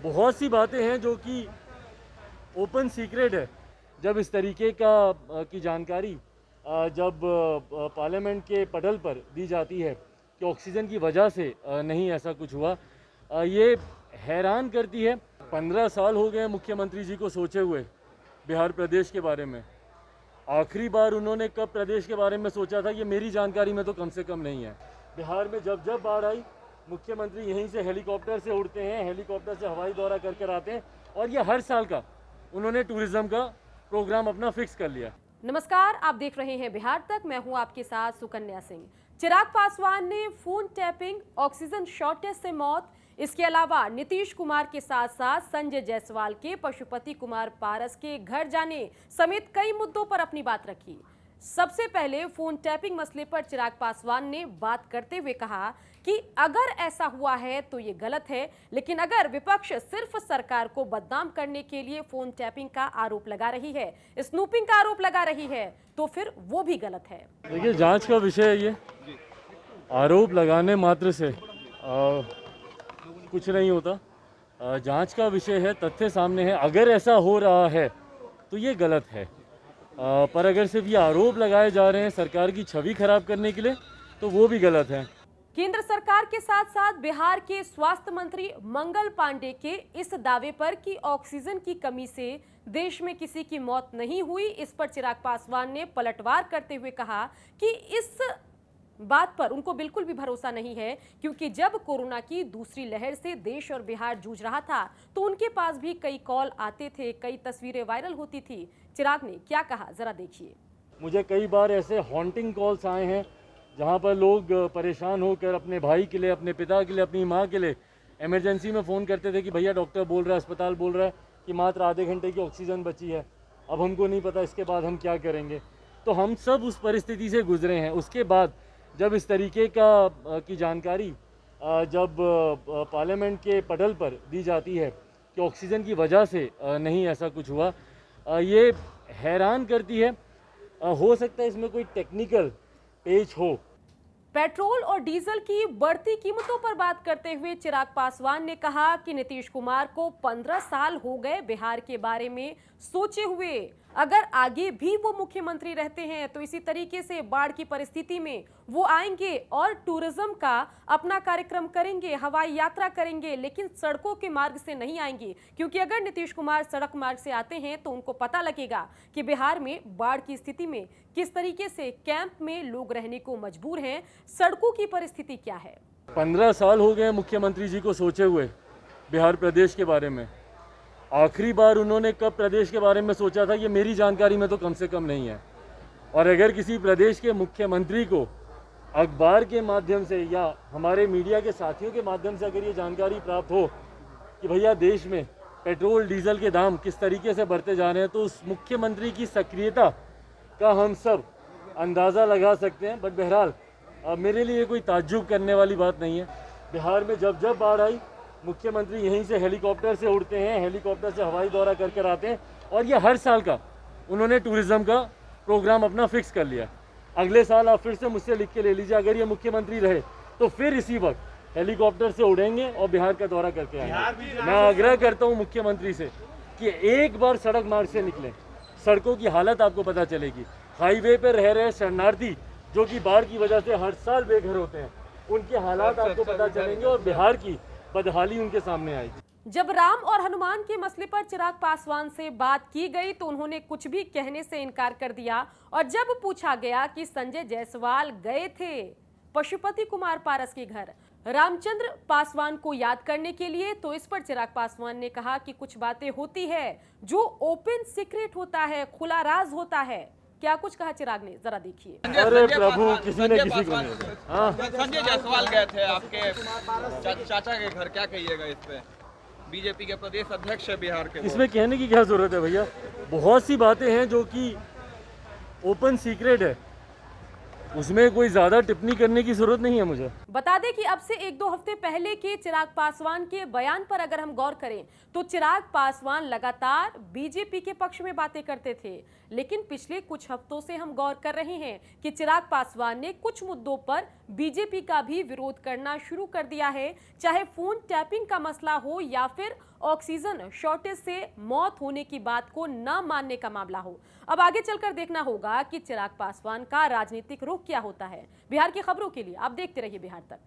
बहुत सी बातें हैं जो कि ओपन सीक्रेट है। जब इस तरीके की जानकारी जब पार्लियामेंट के पटल पर दी जाती है कि ऑक्सीजन की वजह से नहीं ऐसा कुछ हुआ, ये हैरान करती है। 15 साल हो गए मुख्यमंत्री जी को सोचे हुए बिहार प्रदेश के बारे में। आखिरी बार उन्होंने कब प्रदेश के बारे में सोचा था, ये मेरी जानकारी में तो कम से कम नहीं है। बिहार में जब जब बाढ़ आई, मुख्यमंत्री यहीं से हेलीकॉप्टर से उड़ते हैं, हेलीकॉप्टर से हवाई दौरा कर कर आते हैं, और ये हर साल का उन्होंने टूरिज्म का प्रोग्राम अपना फिक्स कर लिया। नमस्कार, आप देख रहे हैं बिहार तक। मैं हूं आपके साथ सुकन्या सिंह। चिराग पासवान ने फोन टैपिंग, ऑक्सीजन शॉर्टेज से मौत, इसके अलावा नीतीश कुमार के साथ साथ संजय जायसवाल के पशुपति कुमार पारस के घर जाने समेत कई मुद्दों पर अपनी बात रखी। सबसे पहले फोन टैपिंग मसले पर चिराग पासवान ने बात करते हुए कहा कि अगर ऐसा हुआ है तो ये गलत है, लेकिन अगर विपक्ष सिर्फ सरकार को बदनाम करने के लिए फोन टैपिंग का आरोप लगा रही है, स्नूपिंग का आरोप लगा रही है, तो फिर वो भी गलत है। देखिए, जांच का विषय है ये। आरोप लगाने मात्र से कुछ नहीं होता। जांच का विषय है, तथ्य सामने है। अगर ऐसा हो रहा है तो ये गलत है, पर अगर सिर्फ ये आरोप लगाए जा रहे हैं सरकार की छवि खराब करने के लिए, तो वो भी गलत है। केंद्र सरकार के साथ साथ बिहार के स्वास्थ्य मंत्री मंगल पांडे के इस दावे पर कि ऑक्सीजन की कमी से देश में किसी की मौत नहीं हुई, इस पर चिराग पासवान ने पलटवार करते हुए कहा कि इस बात पर उनको बिल्कुल भी भरोसा नहीं है, क्योंकि जब कोरोना की दूसरी लहर से देश और बिहार जूझ रहा था तो उनके पास भी कई कॉल आते थे, कई तस्वीरें वायरल होती थी। चिराग ने क्या कहा, जरा देखिए। मुझे कई बार ऐसे हॉन्टिंग कॉल्स आए हैं जहां पर लोग परेशान होकर अपने भाई के लिए, अपने पिता के लिए, अपनी माँ के लिए इमरजेंसी में फ़ोन करते थे कि भैया डॉक्टर बोल रहा है, अस्पताल बोल रहा है कि मात्र आधे घंटे की ऑक्सीजन बची है, अब हमको नहीं पता इसके बाद हम क्या करेंगे। तो हम सब उस परिस्थिति से गुजरे हैं। उसके बाद जब इस तरीके की जानकारी जब पार्लियामेंट के पटल पर दी जाती है कि ऑक्सीजन की वजह से नहीं ऐसा कुछ हुआ, ये हैरान करती है। हो सकता है इसमें कोई टेक्निकल पेच हो। पेट्रोल और डीजल की बढ़ती कीमतों पर बात करते हुए चिराग पासवान ने कहा कि नीतीश कुमार को 15 साल हो गए बिहार के बारे में सोचे हुए। अगर आगे भी वो मुख्यमंत्री रहते हैं तो इसी तरीके से बाढ़ की परिस्थिति में वो आएंगे और टूरिज्म का अपना कार्यक्रम करेंगे, हवाई यात्रा करेंगे, लेकिन सड़कों के मार्ग से नहीं आएंगे, क्योंकि अगर नीतीश कुमार सड़क मार्ग से आते हैं तो उनको पता लगेगा कि बिहार में बाढ़ की स्थिति में किस तरीके से कैंप में लोग रहने को मजबूर हैं, सड़कों की परिस्थिति क्या है। 15 साल हो गए मुख्यमंत्री जी को सोचे हुए बिहार प्रदेश के बारे में। आखिरी बार उन्होंने कब प्रदेश के बारे में सोचा था, ये मेरी जानकारी में तो कम से कम नहीं है। और अगर किसी प्रदेश के मुख्यमंत्री को अखबार के माध्यम से या हमारे मीडिया के साथियों के माध्यम से अगर ये जानकारी प्राप्त हो कि भैया देश में पेट्रोल डीजल के दाम किस तरीके से बढ़ते जा रहे हैं, तो उस मुख्यमंत्री की सक्रियता का हम सब अंदाज़ा लगा सकते हैं। बट बहरहाल मेरे लिए कोई ताज्जुब करने वाली बात नहीं है। बिहार में जब जब बाढ़ आई, मुख्यमंत्री यहीं से हेलीकॉप्टर से उड़ते हैं, हेलीकॉप्टर से हवाई दौरा कर कर आते हैं, और ये हर साल का उन्होंने टूरिज्म का प्रोग्राम अपना फिक्स कर लिया। अगले साल आप फिर से मुझसे लिख के ले लीजिए, अगर ये मुख्यमंत्री रहे तो फिर इसी वक्त हेलीकॉप्टर से उड़ेंगे और बिहार का दौरा करके आएंगे। मैं आग्रह करता हूँ मुख्यमंत्री से कि एक बार सड़क मार्ग से निकलें, सड़कों की हालत आपको पता चलेगी। हाईवे पर रह रहे शरणार्थी जो कि बाढ़ की वजह से हर साल बेघर होते हैं, उनके हालात आपको पता चलेंगे और बिहार की बदहाली उनके सामने आएगी। जब राम और हनुमान के मसले पर चिराग पासवान से बात की गई तो उन्होंने कुछ भी कहने से इनकार कर दिया, और जब पूछा गया कि संजय जायसवाल गए थे पशुपति कुमार पारस के घर रामचंद्र पासवान को याद करने के लिए, तो इस पर चिराग पासवान ने कहा कि कुछ बातें होती है जो ओपन सीक्रेट होता है, खुला राज होता है। क्या कुछ कहा चिराग ने, जरा देखिए। अरे प्रभु, किसी ने किसी को नहीं। हाँ, संजय जायसवाल गए थे आपके चाचा के घर, क्या कहिएगा इस पे? बीजेपी के प्रदेश अध्यक्ष है बिहार के। इसमें कहने की क्या जरूरत है भैया, बहुत सी बातें हैं जो कि ओपन सीक्रेट है, उसमें कोई ज्यादा टिप्पणी करने की जरूरत नहीं है मुझे। बता दें कि अब से 1-2 हफ्ते पहले के चिराग पासवान के बयान पर अगर हम गौर करें तो चिराग पासवान लगातार बीजेपी के पक्ष में बातें करते थे, लेकिन पिछले कुछ हफ्तों से हम गौर कर रहे हैं कि चिराग पासवान ने कुछ मुद्दों पर बीजेपी का भी विरोध करना शुरू कर दिया है, चाहे फोन टैपिंग का मसला हो या फिर ऑक्सीजन शॉर्टेज से मौत होने की बात को न मानने का मामला हो। अब आगे चलकर देखना होगा कि चिराग पासवान का राजनीतिक रुख क्या होता है। बिहार की खबरों के लिए आप देखते रहिए बिहार तक।